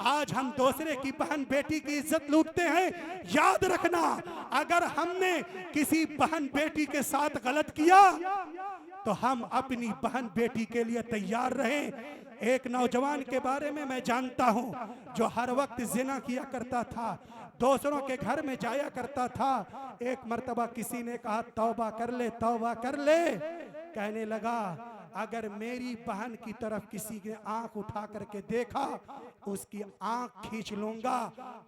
आज हम दूसरे की बहन बेटी की इज्जत लूटते हैं। याद रखना, अगर हमने किसी बहन बेटी के साथ गलत किया तो हम अपनी बहन बेटी के लिए तैयार रहें। एक नौजवान के बारे में मैं जानता हूं जो हर वक्त जिना किया करता था, दूसरों के घर में जाया करता था। एक मर्तबा किसी ने कहा तौबा कर ले, तौबा कर ले। कहने लगा अगर मेरी बहन की तरफ किसी ने आंख उठा करके देखा, उसकी आंख खींच लूंगा।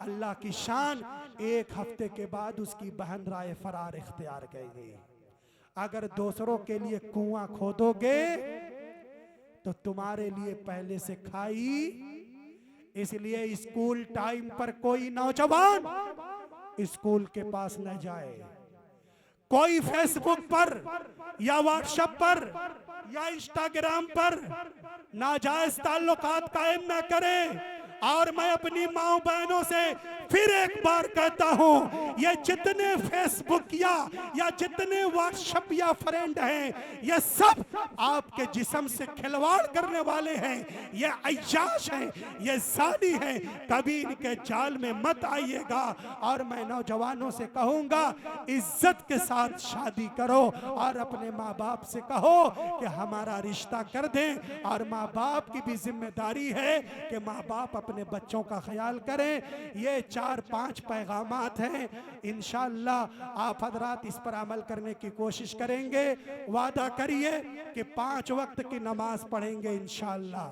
अल्लाह की शान, एक हफ्ते के बाद उसकी बहन राय फरार इख्तियार गई। अगर दूसरों के लिए कुआं खोदोगे तो तुम्हारे लिए पहले से खाई। इसलिए स्कूल टाइम पर कोई नौजवान स्कूल के पास न जाए, कोई फेसबुक पर या व्हाट्सएप पर या इंस्टाग्राम पर नाजायज ताल्लुकात कायम न करे। और मैं अपनी माओ बहनों से फिर एक बार कहता हूं, ये जितने फेसबुक या जितने व्हाट्सएप या फ्रेंड हैं, ये सब आपके जिस्म से खिलवाड़ करने वाले हैं। ये अय्याश हैं, ये जाली हैं। कभी इनके जाल में मत आइएगा। और मैं नौजवानों से कहूंगा, इज्जत के साथ शादी करो और अपने माँ बाप से कहो कि हमारा रिश्ता कर दें। और माँ बाप की भी जिम्मेदारी है कि माँ बाप अपने बच्चों का ख्याल करें। ये 4-5 पैगामात हैं। इंशाअल्लाह आप हजरात इस पर अमल करने की कोशिश करेंगे। वादा करिए कि 5 वक्त की नमाज पढ़ेंगे इंशाअल्लाह।